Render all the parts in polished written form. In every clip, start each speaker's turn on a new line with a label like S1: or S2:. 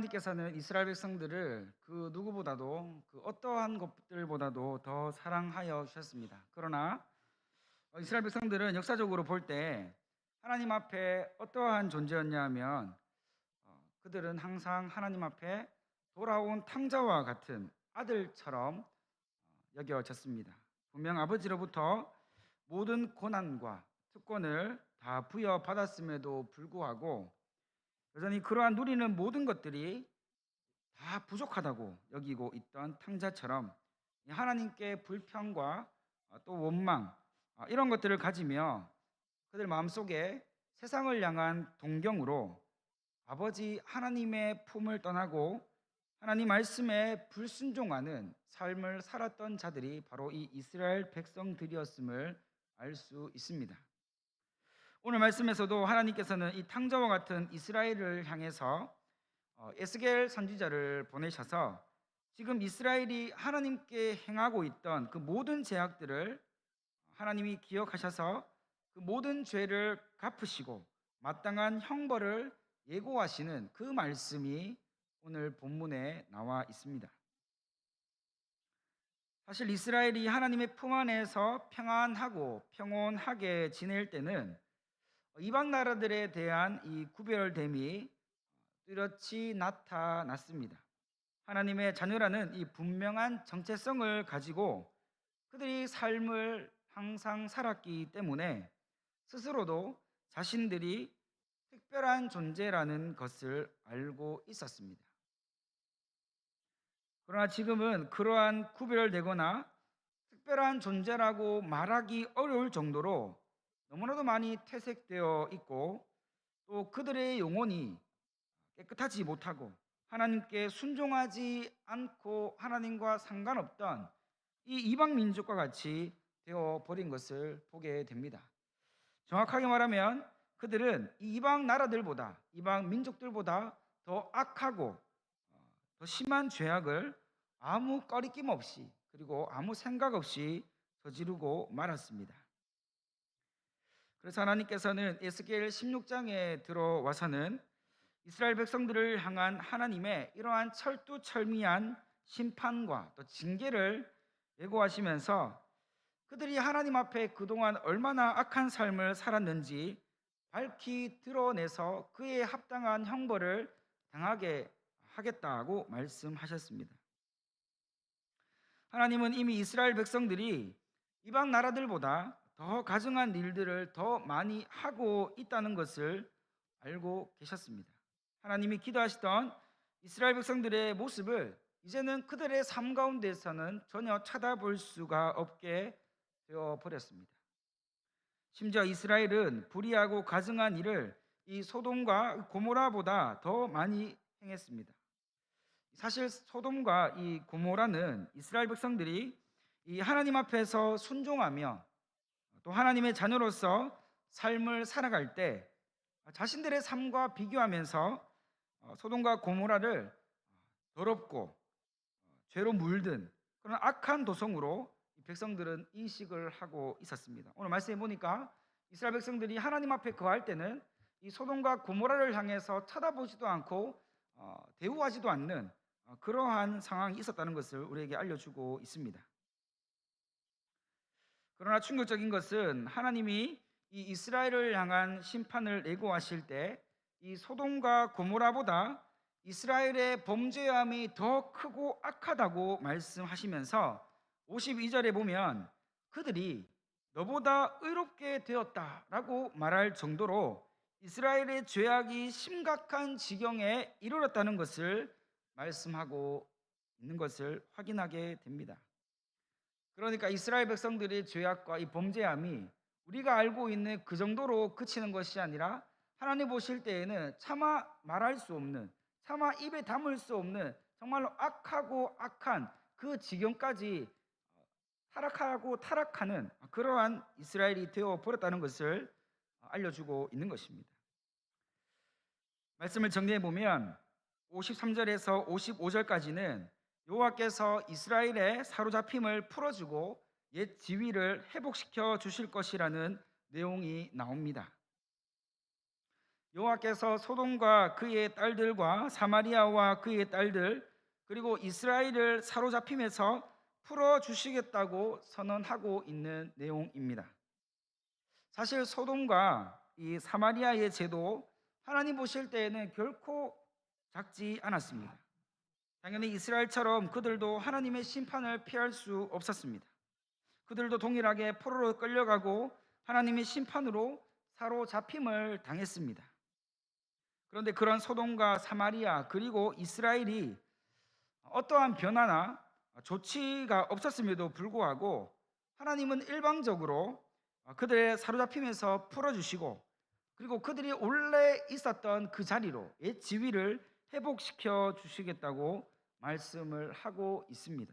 S1: 하나님께서는 이스라엘 백성들을 그 누구보다도 그 어떠한 것들보다도 더 사랑하여 주셨습니다. 그러나 이스라엘 백성들은 역사적으로 볼 때 하나님 앞에 어떠한 존재였냐면 그들은 항상 하나님 앞에 돌아온 탕자와 같은 아들처럼 여겨졌습니다. 분명 아버지로부터 모든 고난과 특권을 다 부여받았음에도 불구하고 여전히 그러한 누리는 모든 것들이 다 부족하다고 여기고 있던 탕자처럼 하나님께 불평과 또 원망 이런 것들을 가지며 그들 마음속에 세상을 향한 동경으로 아버지 하나님의 품을 떠나고 하나님 말씀에 불순종하는 삶을 살았던 자들이 바로 이 이스라엘 백성들이었음을 알 수 있습니다. 오늘 말씀에서도 하나님께서는 이 탕자와 같은 이스라엘을 향해서 에스겔 선지자를 보내셔서 지금 이스라엘이 하나님께 행하고 있던 그 모든 죄악들을 하나님이 기억하셔서 그 모든 죄를 갚으시고 마땅한 형벌을 예고하시는 그 말씀이 오늘 본문에 나와 있습니다. 사실 이스라엘이 하나님의 품 안에서 평안하고 평온하게 지낼 때는 이방 나라들에 대한 이 구별됨이 뚜렷이 나타났습니다. 하나님의 자녀라는 이 분명한 정체성을 가지고 그들이 삶을 항상 살았기 때문에 스스로도 자신들이 특별한 존재라는 것을 알고 있었습니다. 그러나 지금은 그러한 구별되거나 특별한 존재라고 말하기 어려울 정도로 너무나도 많이 퇴색되어 있고 또 그들의 영혼이 깨끗하지 못하고 하나님께 순종하지 않고 하나님과 상관없던 이 이방 민족과 같이 되어 버린 것을 보게 됩니다. 정확하게 말하면 그들은 이 이방 나라들보다 이방 민족들보다 더 악하고 더 심한 죄악을 아무 꺼리낌 없이 그리고 아무 생각 없이 저지르고 말았습니다. 그래서 하나님께서는 에스겔 16장에 들어와서는 이스라엘 백성들을 향한 하나님의 이러한 철두철미한 심판과 또 징계를 예고하시면서 그들이 하나님 앞에 그동안 얼마나 악한 삶을 살았는지 밝히 드러내서 그에 합당한 형벌을 당하게 하겠다고 말씀하셨습니다. 하나님은 이미 이스라엘 백성들이 이방 나라들보다 더 가증한 일들을 더 많이 하고 있다는 것을 알고 계셨습니다. 하나님이 기도하시던 이스라엘 백성들의 모습을 이제는 그들의 삶 가운데서는 전혀 찾아볼 수가 없게 되어 버렸습니다. 심지어 이스라엘은 불의하고 가증한 일을 이 소돔과 고모라보다 더 많이 행했습니다. 사실 소돔과 이 고모라는 이스라엘 백성들이 이 하나님 앞에서 순종하며 또 하나님의 자녀로서 삶을 살아갈 때 자신들의 삶과 비교하면서 소돔과 고모라를 더럽고 죄로 물든 그런 악한 도성으로 백성들은 인식을 하고 있었습니다. 오늘 말씀해 보니까 이스라엘 백성들이 하나님 앞에 거할 때는 이 소돔과 고모라를 향해서 쳐다보지도 않고 대우하지도 않는 그러한 상황이 있었다는 것을 우리에게 알려주고 있습니다. 그러나 충격적인 것은 하나님이 이 이스라엘을 향한 심판을 예고하실 때 이 소돔과 고모라보다 이스라엘의 범죄함이 더 크고 악하다고 말씀하시면서 52절에 보면 그들이 너보다 의롭게 되었다라고 말할 정도로 이스라엘의 죄악이 심각한 지경에 이르렀다는 것을 말씀하고 있는 것을 확인하게 됩니다. 그러니까 이스라엘 백성들의 죄악과 이 범죄함이 우리가 알고 있는 그 정도로 그치는 것이 아니라 하나님 보실 때에는 차마 말할 수 없는, 차마 입에 담을 수 없는 정말로 악하고 악한 그 지경까지 타락하고 타락하는 그러한 이스라엘이 되어 버렸다는 것을 알려주고 있는 것입니다. 말씀을 정리해 보면 53절에서 55절까지는 여호와께서 이스라엘의 사로잡힘을 풀어주고 옛 지위를 회복시켜 주실 것이라는 내용이 나옵니다. 여호와께서 소돔과 그의 딸들과 사마리아와 그의 딸들 그리고 이스라엘을 사로잡힘에서 풀어 주시겠다고 선언하고 있는 내용입니다. 사실 소돔과 이 사마리아의 죄도 하나님 보실 때에는 결코 작지 않았습니다. 당연히 이스라엘처럼 그들도 하나님의 심판을 피할 수 없었습니다. 그들도 동일하게 포로로 끌려가고 하나님의 심판으로 사로잡힘을 당했습니다. 그런데 그런 소돔과 사마리아 그리고 이스라엘이 어떠한 변화나 조치가 없었음에도 불구하고 하나님은 일방적으로 그들의 사로잡힘에서 풀어주시고 그리고 그들이 원래 있었던 그 자리로 옛 지위를 회복시켜 주시겠다고 말씀을 하고 있습니다.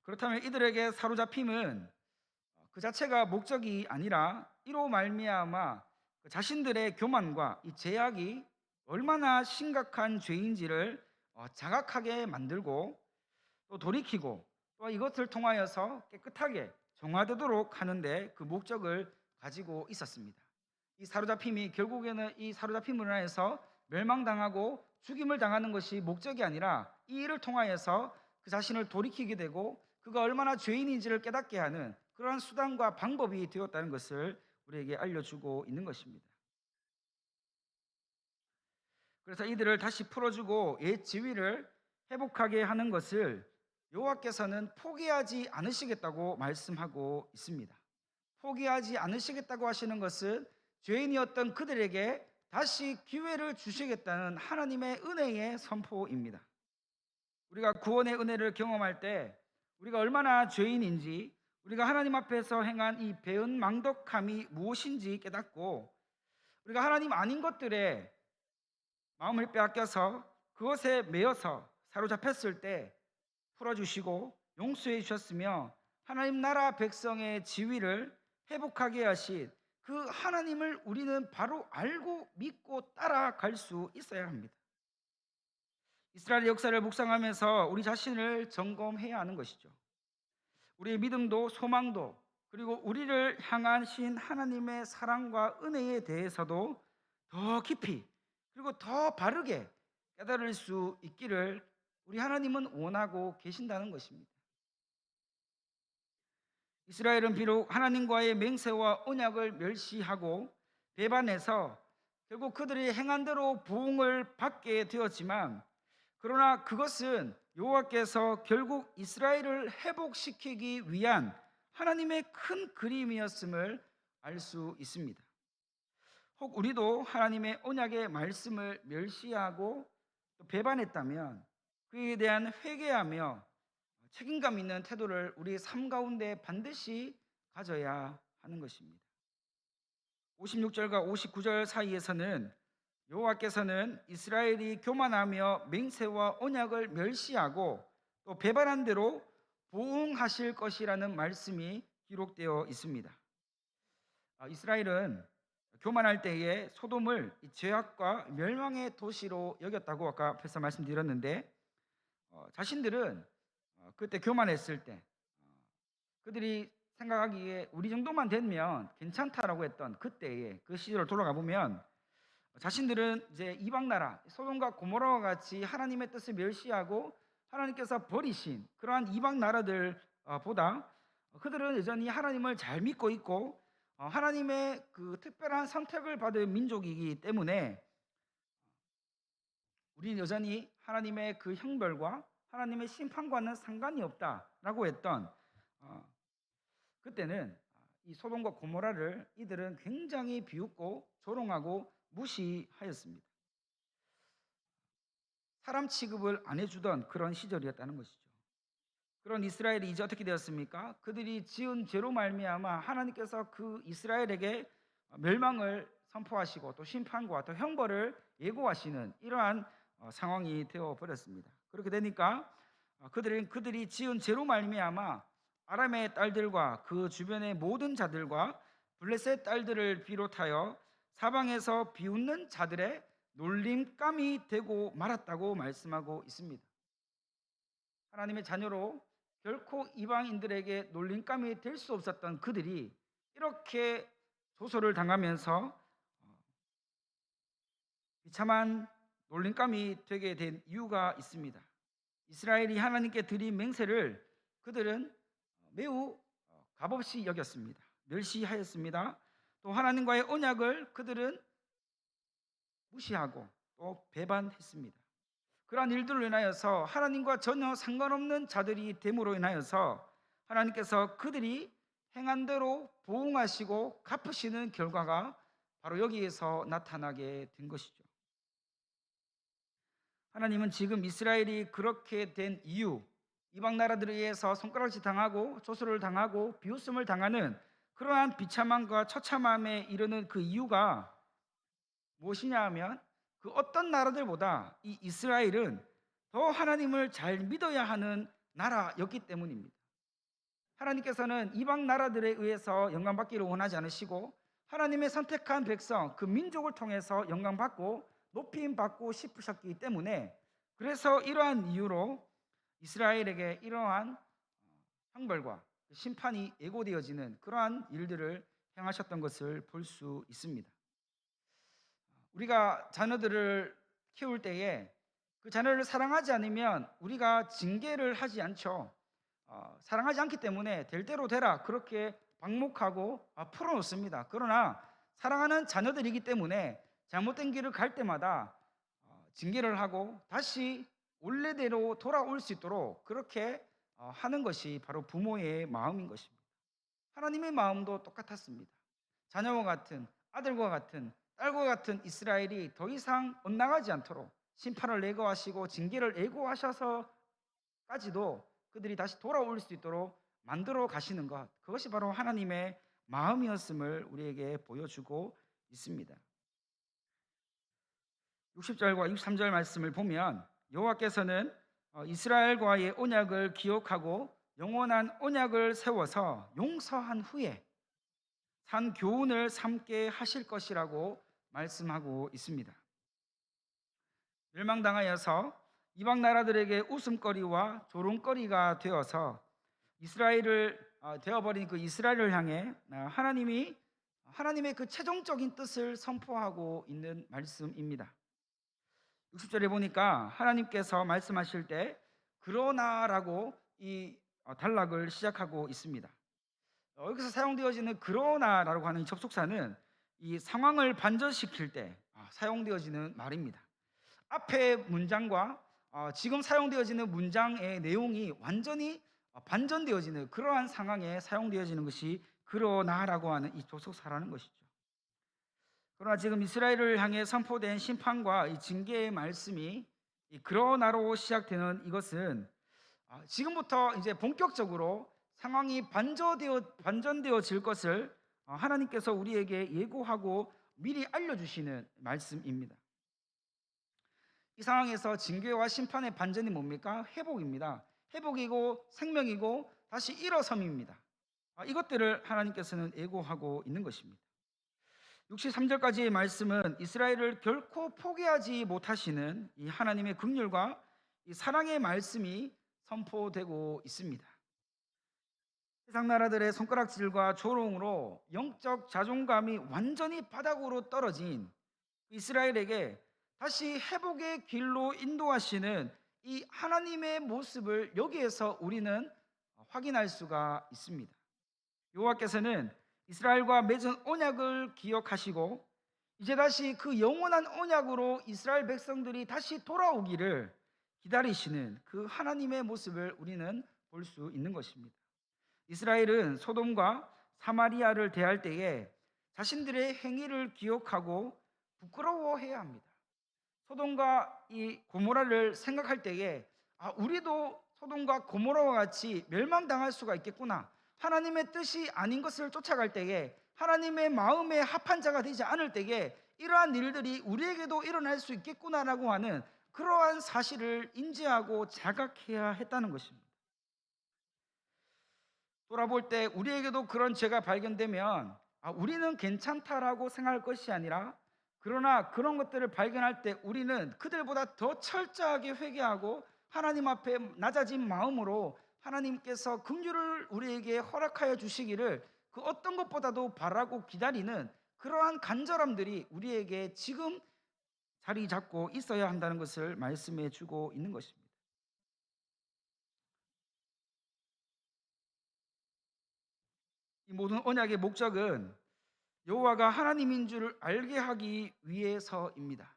S1: 그렇다면 이들에게 사로잡힘은 그 자체가 목적이 아니라 이로 말미암아 자신들의 교만과 이 죄악이 얼마나 심각한 죄인지를 자각하게 만들고 또 돌이키고 또 이것을 통하여서 깨끗하게 정화되도록 하는데 그 목적을 가지고 있었습니다. 이 사로잡힘이 결국에는 이 사로잡힘으로 인해서 멸망당하고 죽임을 당하는 것이 목적이 아니라 이 일을 통하여서 그 자신을 돌이키게 되고 그가 얼마나 죄인인지를 깨닫게 하는 그러한 수단과 방법이 되었다는 것을 우리에게 알려주고 있는 것입니다. 그래서 이들을 다시 풀어주고 옛 지위를 회복하게 하는 것을 여호와께서는 포기하지 않으시겠다고 말씀하고 있습니다. 포기하지 않으시겠다고 하시는 것은 죄인이었던 그들에게 다시 기회를 주시겠다는 하나님의 은혜의 선포입니다. 우리가 구원의 은혜를 경험할 때 우리가 얼마나 죄인인지 우리가 하나님 앞에서 행한 이 배은망덕함이 무엇인지 깨닫고 우리가 하나님 아닌 것들에 마음을 빼앗겨서 그것에 매여서 사로잡혔을 때 풀어주시고 용서해 주셨으며 하나님 나라 백성의 지위를 회복하게 하신 그 하나님을 우리는 바로 알고 믿고 따라갈 수 있어야 합니다. 이스라엘 역사를 묵상하면서 우리 자신을 점검해야 하는 것이죠. 우리의 믿음도 소망도 그리고 우리를 향한 신 하나님의 사랑과 은혜에 대해서도 더 깊이 그리고 더 바르게 깨달을 수 있기를 우리 하나님은 원하고 계신다는 것입니다. 이스라엘은 비록 하나님과의 맹세와 언약을 멸시하고 배반해서 결국 그들이 행한 대로 부흥을 받게 되었지만 그러나 그것은 여호와께서 결국 이스라엘을 회복시키기 위한 하나님의 큰 그림이었음을 알 수 있습니다. 혹 우리도 하나님의 언약의 말씀을 멸시하고 또 배반했다면 그에 대한 회개하며 책임감 있는 태도를 우리 삶 가운데 반드시 가져야 하는 것입니다. 56절과 59절 사이에서는 여호와께서는 이스라엘이 교만하며 맹세와 언약을 멸시하고 또 배반한 대로 보응하실 것이라는 말씀이 기록되어 있습니다. 이스라엘은 교만할 때에 소돔을 죄악과 멸망의 도시로 여겼다고 아까 앞에서 말씀드렸는데 자신들은 그때 교만했을 때 그들이 생각하기에 우리 정도만 되면 괜찮다라고 했던 그때의 그 시절을 돌아가 보면 자신들은 이제 이방 나라 소돔과 고모라와 같이 하나님의 뜻을 멸시하고 하나님께서 버리신 그러한 이방 나라들보다 그들은 여전히 하나님을 잘 믿고 있고 하나님의 그 특별한 선택을 받은 민족이기 때문에 우리는 여전히 하나님의 그 형벌과 하나님의 심판과는 상관이 없다라고 했던 그때는 이 소돔과 고모라를 이들은 굉장히 비웃고 조롱하고 무시하였습니다. 사람 취급을 안 해주던 그런 시절이었다는 것이죠. 그런 이스라엘이 이제 어떻게 되었습니까? 그들이 지은 죄로 말미암아 하나님께서 그 이스라엘에게 멸망을 선포하시고 또 심판과 또 형벌을 예고하시는 이러한 상황이 되어 버렸습니다. 그렇게 되니까 그들이 지은 죄로 말미암아 아람의 딸들과 그 주변의 모든 자들과 블레셋 딸들을 비롯하여 사방에서 비웃는 자들의 놀림감이 되고 말았다고 말씀하고 있습니다. 하나님의 자녀로 결코 이방인들에게 놀림감이 될 수 없었던 그들이 이렇게 조소를 당하면서 비참한 놀림감이 되게 된 이유가 있습니다. 이스라엘이 하나님께 드린 맹세를 그들은 매우 값없이 여겼습니다. 멸시하였습니다. 또 하나님과의 언약을 그들은 무시하고 또 배반했습니다. 그러한 일들로 인하여서 하나님과 전혀 상관없는 자들이 됨으로 인하여서 하나님께서 그들이 행한 대로 보응하시고 갚으시는 결과가 바로 여기에서 나타나게 된 것이죠. 하나님은 지금 이스라엘이 그렇게 된 이유, 이방 나라들에 의해서 손가락질 당하고 조소를 당하고 비웃음을 당하는 그러한 비참함과 처참함에 이르는 그 이유가 무엇이냐 하면 그 어떤 나라들보다 이 이스라엘은 더 하나님을 잘 믿어야 하는 나라였기 때문입니다. 하나님께서는 이방 나라들에 의해서 영광받기를 원하지 않으시고 하나님의 선택한 백성, 그 민족을 통해서 영광받고 높임받고 싶으셨기 때문에 그래서 이러한 이유로 이스라엘에게 이러한 형벌과 심판이 예고되어지는 그러한 일들을 행하셨던 것을 볼 수 있습니다. 우리가 자녀들을 키울 때에 그 자녀를 사랑하지 않으면 우리가 징계를 하지 않죠. 사랑하지 않기 때문에 될 대로 되라 그렇게 방목하고 풀어놓습니다. 그러나 사랑하는 자녀들이기 때문에 잘못된 길을 갈 때마다 징계를 하고 다시 원래대로 돌아올 수 있도록 그렇게 하는 것이 바로 부모의 마음인 것입니다. 하나님의 마음도 똑같았습니다. 자녀와 같은, 아들과 같은, 딸과 같은 이스라엘이 더 이상 엇나가지 않도록 심판을 예고하시고 징계를 예고하셔서까지도 그들이 다시 돌아올 수 있도록 만들어 가시는 것, 그것이 바로 하나님의 마음이었음을 우리에게 보여주고 있습니다. 60절과 63절 말씀을 보면 여호와께서는 이스라엘과의 언약을 기억하고 영원한 언약을 세워서 용서한 후에 산 교훈을 삼게 하실 것이라고 말씀하고 있습니다. 멸망당하여서 이방 나라들에게 웃음거리와 조롱거리가 되어서 이스라엘을 되어버린 그 이스라엘을 향해 하나님의 그 최종적인 뜻을 선포하고 있는 말씀입니다. 60절에 보니까 하나님께서 말씀하실 때 그러나라고 이 단락을 시작하고 있습니다. 여기서 사용되어지는 그러나라고 하는 접속사는 이 상황을 반전시킬 때 사용되어지는 말입니다. 앞의 문장과 지금 사용되어지는 문장의 내용이 완전히 반전되어지는 그러한 상황에 사용되어지는 것이 그러나라고 하는 이 접속사라는 것이죠. 그러나 지금 이스라엘을 향해 선포된 심판과 이 징계의 말씀이 이 그러나로 시작되는 이것은 지금부터 이제 본격적으로 상황이 반전되어질 것을 하나님께서 우리에게 예고하고 미리 알려주시는 말씀입니다. 이 상황에서 징계와 심판의 반전이 뭡니까? 회복입니다. 회복이고 생명이고 다시 일어섬입니다. 이것들을 하나님께서는 예고하고 있는 것입니다. 63절까지의 말씀은 이스라엘을 결코 포기하지 못하시는 이 하나님의 긍휼과 이 사랑의 말씀이 선포되고 있습니다. 세상 나라들의 손가락질과 조롱으로 영적 자존감이 완전히 바닥으로 떨어진 이스라엘에게 다시 회복의 길로 인도하시는 이 하나님의 모습을 여기에서 우리는 확인할 수가 있습니다. 여호와께서는 이스라엘과 맺은 언약을 기억하시고 이제 다시 그 영원한 언약으로 이스라엘 백성들이 다시 돌아오기를 기다리시는 그 하나님의 모습을 우리는 볼 수 있는 것입니다. 이스라엘은 소돔과 사마리아를 대할 때에 자신들의 행위를 기억하고 부끄러워해야 합니다. 소돔과 이 고모라를 생각할 때에 우리도 소돔과 고모라와 같이 멸망당할 수가 있겠구나. 하나님의 뜻이 아닌 것을 쫓아갈 때에 하나님의 마음에 합한 자가 되지 않을 때에 이러한 일들이 우리에게도 일어날 수 있겠구나라고 하는 그러한 사실을 인지하고 자각해야 했다는 것입니다. 돌아볼 때 우리에게도 그런 죄가 발견되면 우리는 괜찮다라고 생각할 것이 아니라 그러나 그런 것들을 발견할 때 우리는 그들보다 더 철저하게 회개하고 하나님 앞에 낮아진 마음으로 하나님께서 긍휼을 우리에게 허락하여 주시기를 그 어떤 것보다도 바라고 기다리는 그러한 간절함들이 우리에게 지금 자리 잡고 있어야 한다는 것을 말씀해 주고 있는 것입니다. 이 모든 언약의 목적은 여호와가 하나님인 줄 알게 하기 위해서입니다.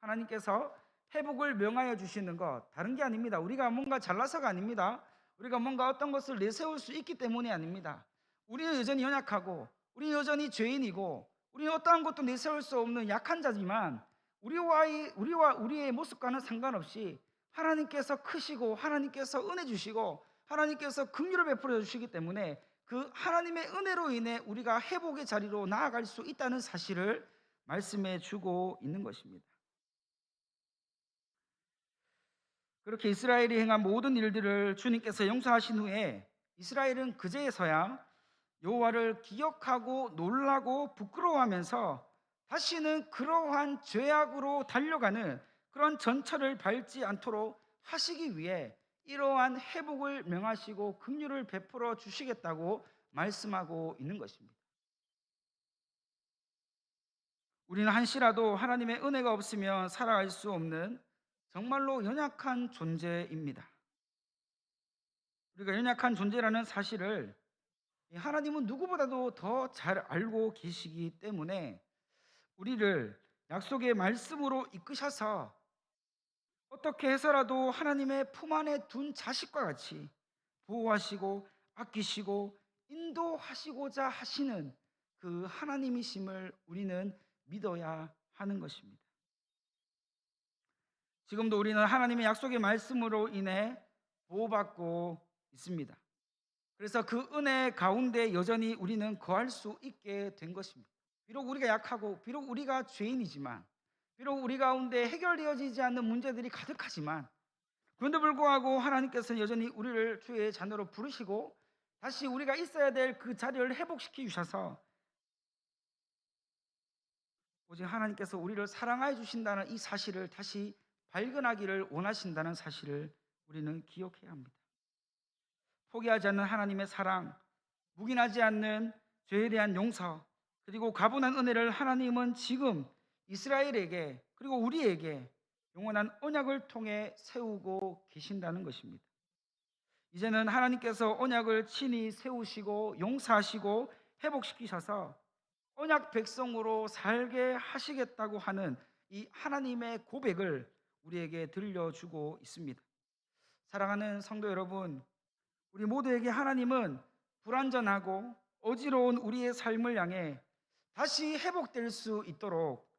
S1: 하나님께서 회복을 명하여 주시는 것 다른 게 아닙니다. 우리가 뭔가 잘나서가 아닙니다. 우리가 뭔가 어떤 것을 내세울 수 있기 때문이 아닙니다. 우리는 여전히 연약하고 우리는 여전히 죄인이고 우리는 어떠한 것도 내세울 수 없는 약한 자지만 우리와 우리의 모습과는 상관없이 하나님께서 크시고 하나님께서 은혜 주시고 하나님께서 긍휼을 베풀어 주시기 때문에 그 하나님의 은혜로 인해 우리가 회복의 자리로 나아갈 수 있다는 사실을 말씀해 주고 있는 것입니다. 그렇게 이스라엘이 행한 모든 일들을 주님께서 용서하신 후에 이스라엘은 그제서야 여호와를 기억하고 놀라고 부끄러워하면서 다시는 그러한 죄악으로 달려가는 그런 전철을 밟지 않도록 하시기 위해 이러한 회복을 명하시고 긍휼을 베풀어 주시겠다고 말씀하고 있는 것입니다. 우리는 한시라도 하나님의 은혜가 없으면 살아갈 수 없는 정말로 연약한 존재입니다. 우리가 연약한 존재라는 사실을 하나님은 누구보다도 더 잘 알고 계시기 때문에 우리를 약속의 말씀으로 이끄셔서 어떻게 해서라도 하나님의 품 안에 둔 자식과 같이 보호하시고 아끼시고 인도하시고자 하시는 그 하나님이심을 우리는 믿어야 하는 것입니다. 지금도 우리는 하나님의 약속의 말씀으로 인해 보호받고 있습니다. 그래서 그 은혜 가운데 여전히 우리는 거할 수 있게 된 것입니다. 비록 우리가 약하고 비록 우리가 죄인이지만 비록 우리 가운데 해결되어지지 않는 문제들이 가득하지만 그런데 불구하고 하나님께서는 여전히 우리를 주의 자녀로 부르시고 다시 우리가 있어야 될 그 자리를 회복시켜 주셔서 오직 하나님께서 우리를 사랑하여 주신다는 이 사실을 다시 발견하기를 원하신다는 사실을 우리는 기억해야 합니다. 포기하지 않는 하나님의 사랑, 묵인하지 않는 죄에 대한 용서, 그리고 가분한 은혜를 하나님은 지금 이스라엘에게 그리고 우리에게 영원한 언약을 통해 세우고 계신다는 것입니다. 이제는 하나님께서 언약을 친히 세우시고 용서하시고 회복시키셔서 언약 백성으로 살게 하시겠다고 하는 이 하나님의 고백을 우리에게 들려주고 있습니다. 사랑하는 성도 여러분, 우리 모두에게 하나님은 불완전하고 어지러운 우리의 삶을 향해 다시 회복될 수 있도록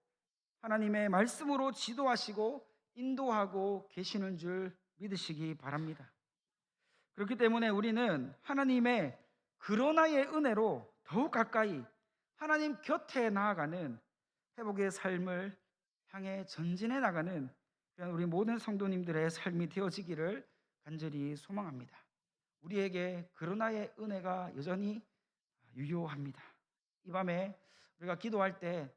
S1: 하나님의 말씀으로 지도하시고 인도하고 계시는 줄 믿으시기 바랍니다. 그렇기 때문에 우리는 하나님의 그러나의 은혜로 더욱 가까이 하나님 곁에 나아가는 회복의 삶을 향해 전진해 나가는 우리 모든 성도님들의 삶이 되어지기를 간절히 소망합니다. 우리에게 그러나의 은혜가 여전히 유효합니다. 이 밤에 우리가 기도할 때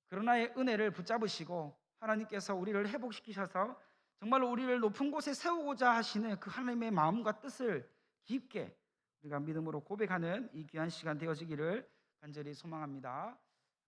S1: 그러나의 은혜를 붙잡으시고 하나님께서 우리를 회복시키셔서 정말로 우리를 높은 곳에 세우고자 하시는 그 하나님의 마음과 뜻을 깊게 우리가 믿음으로 고백하는 이 귀한 시간 되어지기를 간절히 소망합니다.